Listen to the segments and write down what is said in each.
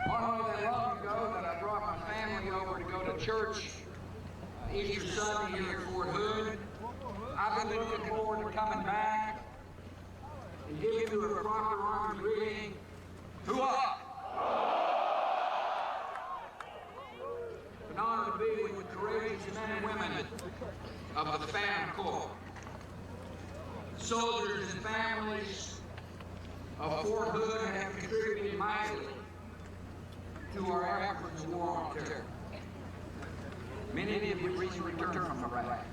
Not long ago that I brought my family over to go to church Easter Sunday here at Fort Hood. I've been looking forward to coming back and giving you a proper army greeting. Hoo-ah! An honor to be with the courageous men and women of the Phantom Corps, soldiers and families of Fort Hood have contributed mightily to our efforts in the war on terror. Many of you recently returned from Iraq.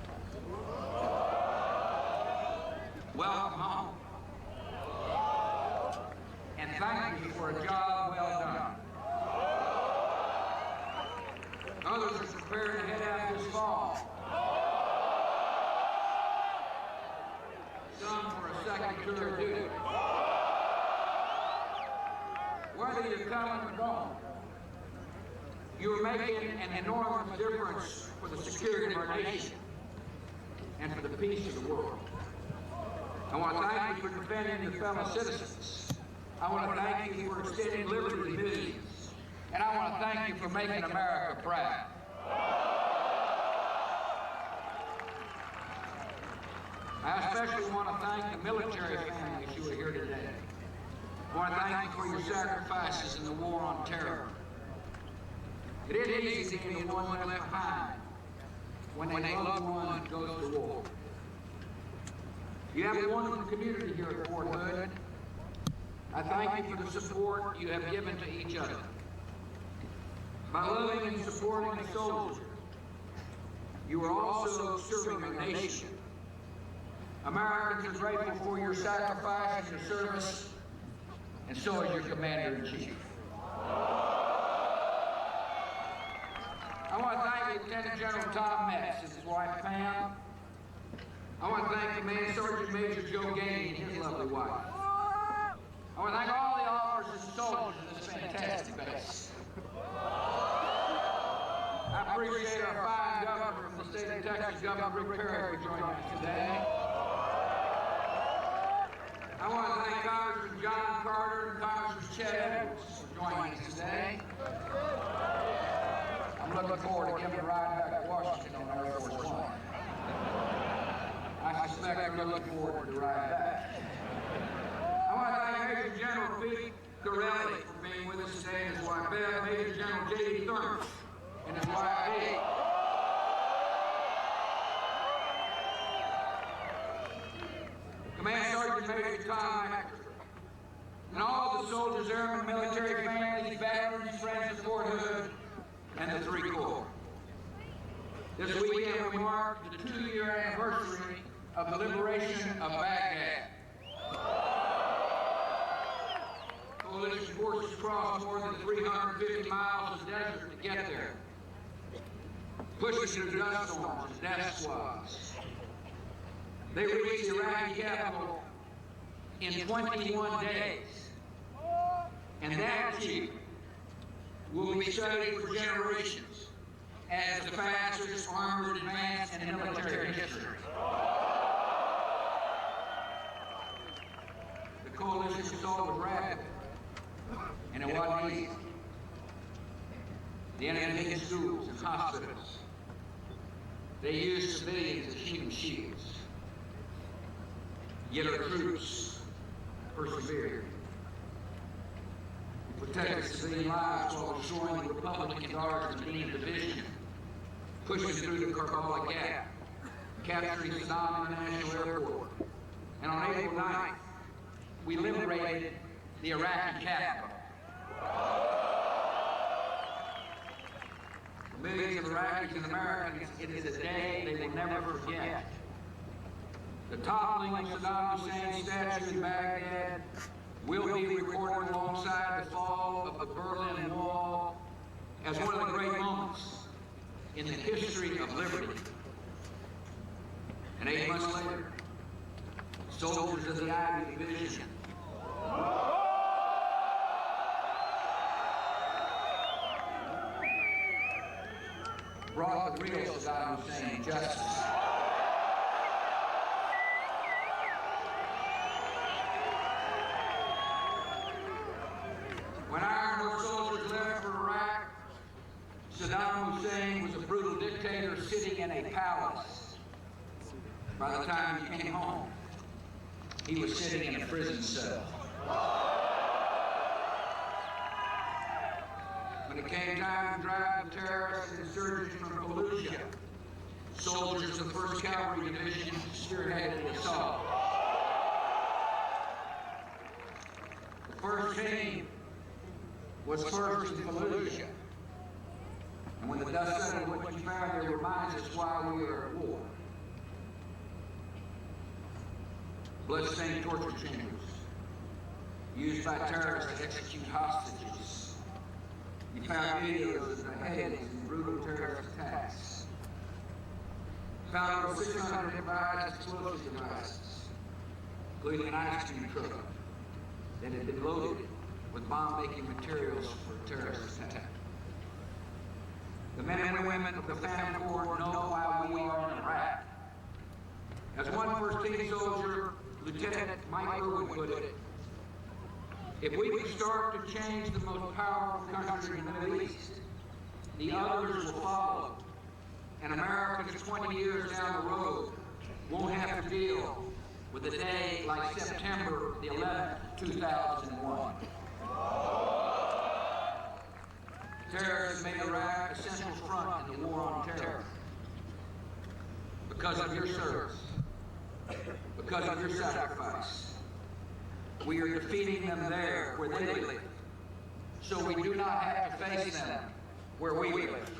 Welcome home. And thank you for a job well done. Others are prepared to head out this fall. Some for a second tour of duty. Whether you're coming or going, you are making an enormous difference for the security of our nation and for the peace of the world. I want to thank you for defending your fellow citizens. I want to thank you for extending liberty to millions. And I want to thank you for making America proud. I especially want to thank the military families who are here today. I want to thank you for your sacrifices in the war on terror. It isn't easy to be the one left behind when a loved one goes to war. You have a wonderful community here at Fort Hood. I thank you for the support you have given to each other. By loving and supporting the soldiers, you are also serving our nation. Americans are grateful for your sacrifice and your service, and so is your Commander-in-Chief. I want to thank Lieutenant General Tom Metz and his wife Pam. I want to thank Command Sergeant Major Joe Gainey and his lovely wife. I want to thank all the officers and soldiers of this fantastic base. I appreciate our fine governor from the state of Texas, Governor Rick Perry, for joining us today. I want to thank Congressman John Carter and Congressman Chet Edwards for joining us today. I'm looking forward to giving a ride back to Washington on Air Force One. I suspect they're looking forward to the ride back. I want to thank Major General Pete Corelli for being with us today and his wife Beth, Major General J.D. Thurman and his wife Dee. Command Sergeant Major Tom Macker, and all the soldiers, airmen, military families, veterans, friends of Fort Hood, and the three Corps. This weekend we mark the 2-year anniversary of the liberation of Baghdad. Coalition forces crossed more than 350 miles of desert to get there, pushing through dust storms and death squads. They reached the Iraqi capital in 21 days, and that achievement will be studied for generations as the fastest armored advance in military history. The coalition assault was rapid, and it wasn't easy. The enemy hit schools and hospitals. They used civilians as human shields. Yet our troops persevered. Protected civilian lives while destroying the Republican Guards and Medina Division, pushing through the Karbala Gap, capturing Saddam International Airport. And on April 9th, we liberated the Iraqi capital. For millions of Iraqis and Americans, it is a day they will never forget. The toppling of Saddam Hussein's statue in Baghdad will be recorded alongside the fall of the Berlin Wall as one of the great moments in the history of liberty. And 8 months later, soldiers of the Ivy Division brought the real Saddam Hussein justice. When our Saddam Hussein was a brutal dictator sitting in a palace. By the time he came home, he was sitting in a prison cell. When it came time to drive the terrorists and insurgents from Fallujah, soldiers of the 1st Cavalry Division spearheaded the assault. The first team was first in Fallujah. And when the dust settled, what you found there reminds us why we were at war. Blood-stained torture chambers used by terrorists to execute hostages. You found videos of beheadings and brutal terrorist attacks. Found over 600 improvised explosive devices, including an ice cream truck that had been loaded with bomb-making materials for terrorist attack. The men and women of the Family Corps know why we are in Iraq. As one 1st Team soldier, Lieutenant Mike Irwin put it, if we can start to change the most powerful country in the Middle East, the others will follow. And Americans 20 years down the road won't have to deal with a day like September the 11th, 2001. Terrorists made Iraq a central front in the war on terror. Because of your service, because of your sacrifice, we are defeating them there where they live, so we do not have to face them where we live.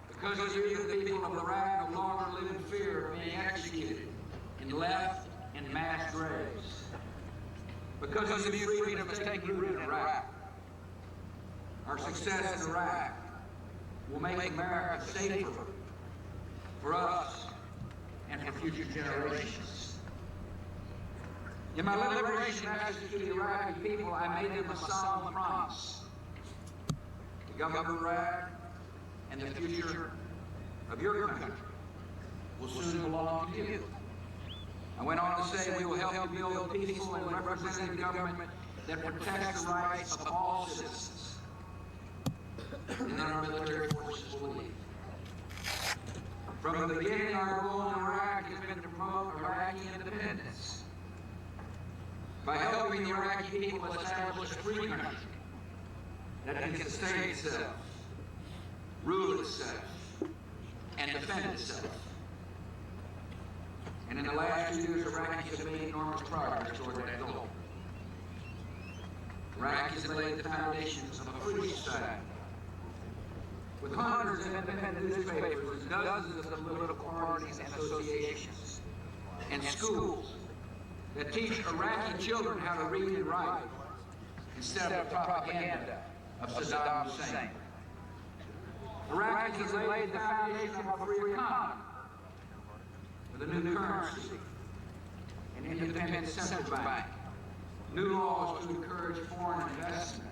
Because of you, the people of Iraq no longer live in fear of being executed and left in mass graves. Because of you, freedom has taken root in Iraq. Our success in Iraq will make America safer for us and for future generations. In my liberation message to the Iraqi people, I made them a solemn promise. The government of Iraq and the future of your country will soon belong to you. I went on to say we will help you build a peaceful and representative government that protects the rights of all citizens. And our military forces believe. From the beginning, our goal in Iraq has been to promote Iraqi independence by helping the Iraqi people establish a free country that can sustain itself, rule itself, and defend itself. And in the last 2 years, Iraqis have made enormous progress toward that goal. Iraqis have laid the foundations of a free society with hundreds of independent newspapers and dozens of political parties and associations, and schools that teach Iraqi children how to read and write instead of the propaganda of Saddam Hussein. Iraqis have laid the foundation of a free economy with a new currency, an independent central bank, new laws to encourage foreign investment,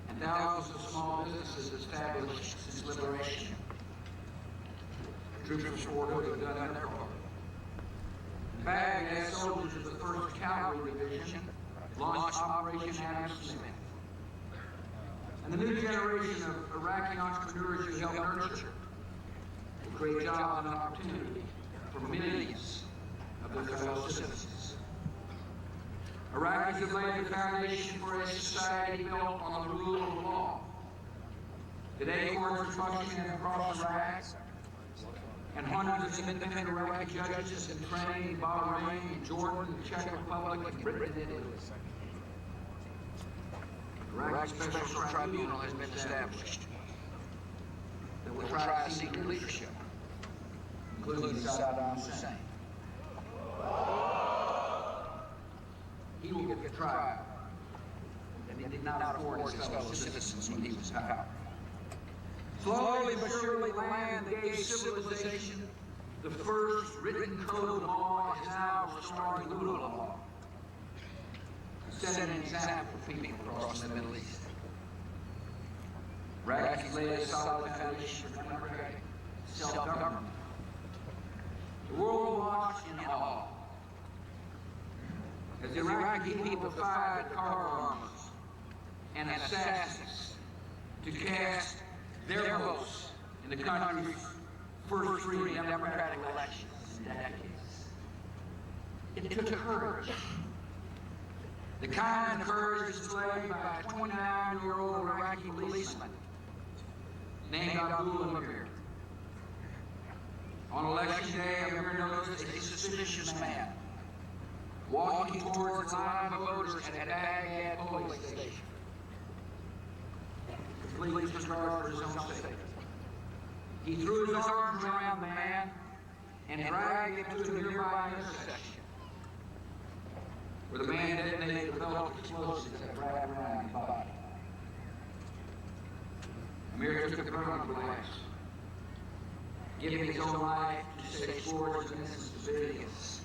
and thousands of small businesses established since liberation. Troops from Fort Hood have done their part. In Baghdad, soldiers of the 1st Cavalry Division launched Operation Adam Smith. And the new generation of Iraqi entrepreneurs you help nurture will create jobs and opportunity for millions of their fellow citizens. Iraqis have laid the foundation for a society built on the rule of law. Today, courts are functioning across Iraq, and hundreds of independent Iraqi judges have been trained in Bahrain, Jordan, the Czech Republic, and Britain and Italy. Iraqi Special Tribunal has been established that will try to seek leadership, including Saddam Hussein. He will get the trial that he did not afford his fellow citizens when he was in power. Slowly but surely, the land that gave civilization the first written code of law is now restoring the rule of law, setting an example for people across the Middle East. Iraq has laid a solid foundation for democratic self-government. The world will watch in awe as the Iraqi people fight with cargo armors and assassins to cast their votes in the country's first free democratic elections in decades. It took courage. The kind of courage displayed by a 29-year-old Iraqi policeman named Abdul Amir. On election day, Amir noticed a suspicious man walking towards the line of voters at a Baghdad polling station. Completely disregard for his own safety. He threw his arms around the man and dragged him to a nearby intersection, where the man detonated developed explosives that wrapped around his body. Amir took a permanent blast, giving his own life to save scores of innocent civilians.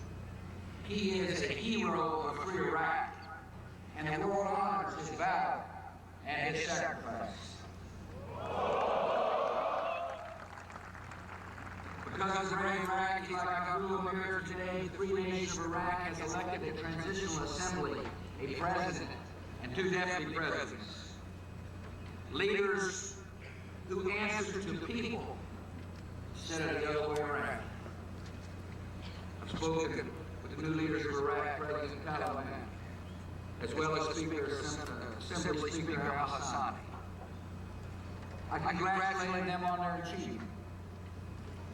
He is a hero of free Iraq, and the world honors his valor and his sacrifice. Because of the brave Iraqis like Abdul Amir today, the Free Nation of Iraq has elected a transitional assembly, a president, and 2 deputy presidents. Leaders who answer to the people instead of the other way around. I've spoken with the new leaders of Iraq, President Taliban, as well as Assembly Speaker al-Hassani. I congratulate them on their achievement.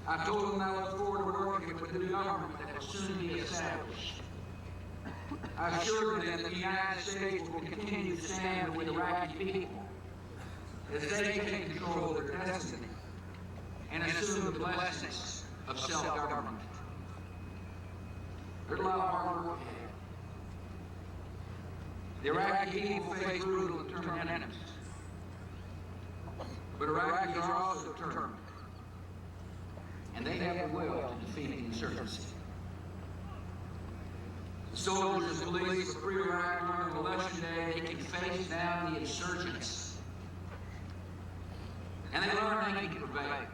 I told them I look forward to working with the new government that will soon be established. I assured them that the United States will continue to stand with the Iraqi people as they take control of their destiny and assume the blessings of self-government. There's a lot of hard work ahead. The Iraqi people face brutal and determined enemies, but Iraqis are also determined, and they have the will to defeat the insurgency. The soldiers and police of free Iraq learned on election day they can face down the insurgents, and they learn they can prevail.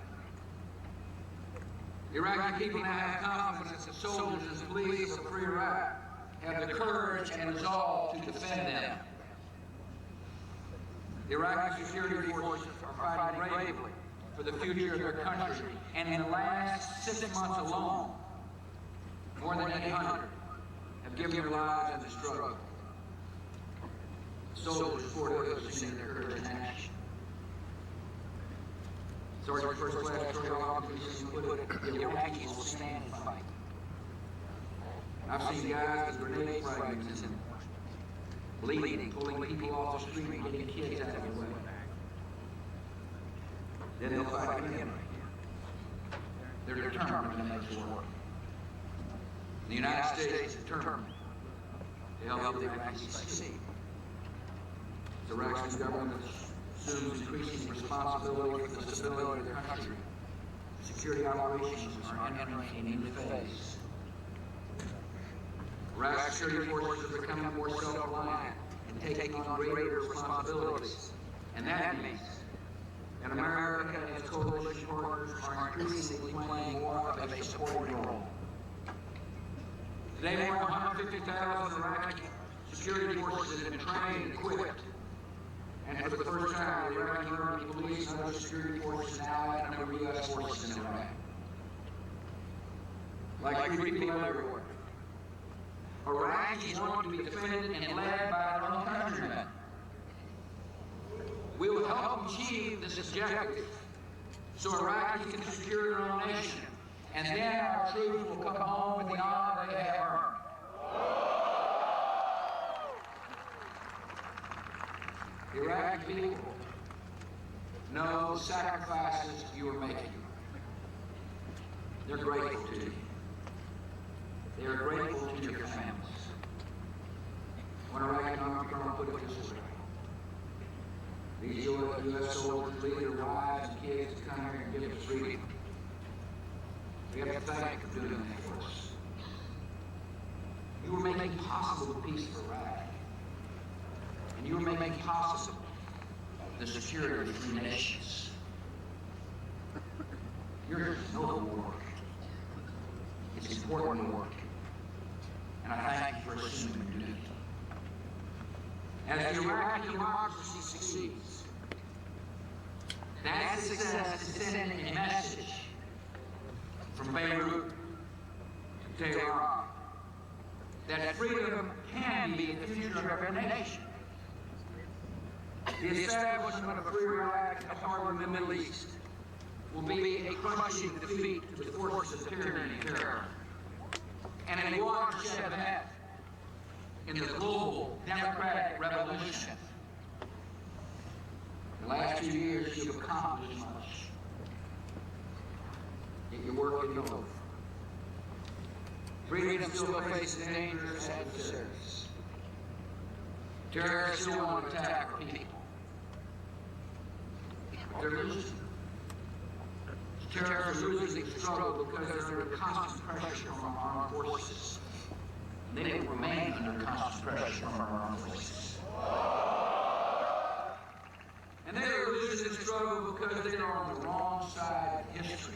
The Iraqi people now have confidence that soldiers and police of free Iraq have the courage and resolve to defend them. The Iraqi security forces are fighting bravely for the future of their country, and in the last 6 months alone, more than 800 have given their lives in the struggle. The soldiers support others seen their courage in action. Sergeant First Class Troy Hawkins put it, the Iraqis will stand and fight. I've seen guys with grenade fragments in them, bleeding, pulling people off the street and getting kids out of the way. Then they'll fight again. They're determined to make it work. The United States is determined to help the Iraqis succeed. The Iraqi government assumes increasing responsibility for the stability of their country. Security operations are entering a new phase. Iraqi security forces are becoming more self-reliant and taking on greater responsibilities. And that means that America and its coalition partners are increasingly playing more of a supporting role. Today, more than 150,000 Iraqi security forces have been trained and equipped. And for the first time, the Iraqi Army, police, and other security forces now outnumber U.S. forces in Iraq. Like free people everywhere, Iraqis want to be defended and led by their own countrymen. We will help them achieve this objective so Iraqis can secure their own nation, and then our troops will come home with the honor they have earned. The Iraqi people know the sacrifices you are making. They're grateful to you. They are grateful to your families. One Iraqi Army colonel put it this way: these U.S. soldiers leave their wives and kids to come here and give us freedom. We have to thank you for doing that for us. You are making possible the peace of Iraq. And you are making possible the security of free nations. Your noble work. It's important work. And I thank you for assuming your duty. As the Iraqi democracy succeeds, That success is sending a message from Beirut to Tehran that freedom can be the future of every nation. The establishment of a free Iraq at the heart of the Middle East will be a crushing defeat to the forces of tyranny and terror, and a watershed event in the global democratic revolution. The last 2 years, you've accomplished much. Yet your work isn't over. Freedom still faces dangerous adversaries. Terrorists still want to attack our people. But they're losing. Terrorists are losing the struggle because they're under constant pressure from our armed forces. And they will remain under constant pressure from our armed forces. And they are losing the struggle because they are on the wrong side of history.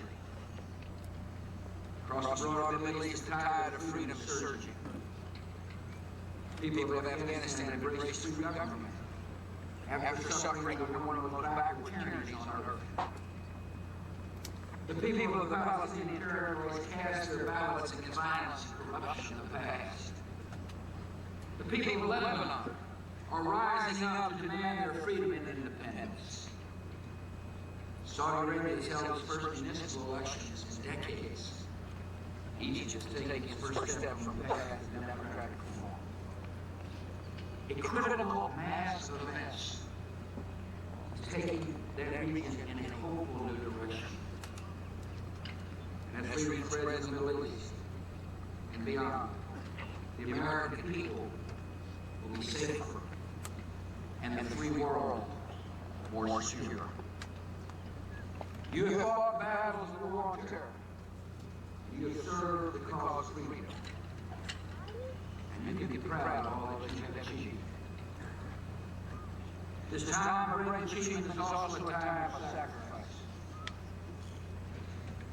Across the broad Middle East, the tide of freedom is surging. People of Afghanistan embrace free government after suffering under one of the most backward tyrannies on earth. The people of the Palestinian territories cast their ballots against violence and corruption of the past. The people of Lebanon are rising up to demand their freedom and independence. Saudi Arabia has held its first municipal elections in decades. Egypt is taking its first step from path to democratic reform. A critical mass of events is taking that region in a hopeful new direction. And as freedom spreads in the Middle East and beyond, the American people will be safer and the free world more secure. You have fought battles in the war on terror. You have served the cause of freedom. And you can be proud of all that you have achieved. This time of great achievement is also a time of sacrifice.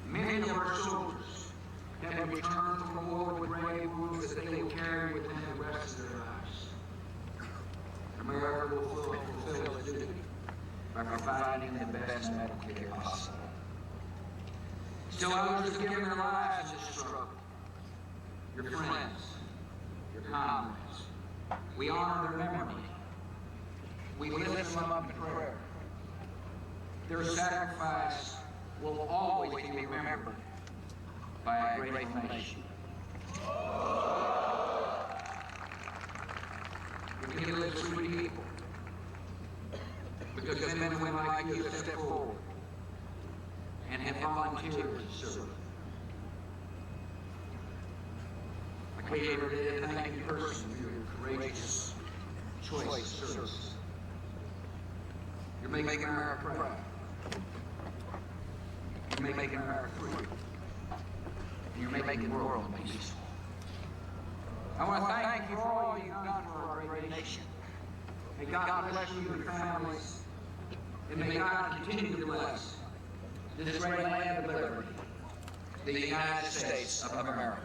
Many of our soldiers have returned from war with grave wounds that they will carry with them the rest of their lives. America will fulfill its duty by providing the best medical care possible. Still others have given their lives in this struggle. Your friends, your comrades. We honor their memory. We lift them up in prayer. Their sacrifice will always be remembered by a grateful nation. We can live free people because men and women like you have stepped forward and have volunteered to serve. I came here today to thank you personally for your courageous choice of service. You're making America proud. You're making America free. And you're making the world peaceful. I want to thank you for all you've done for our great nation. May God bless you and your families. And may God continue to bless this great land of liberty, the United States of America.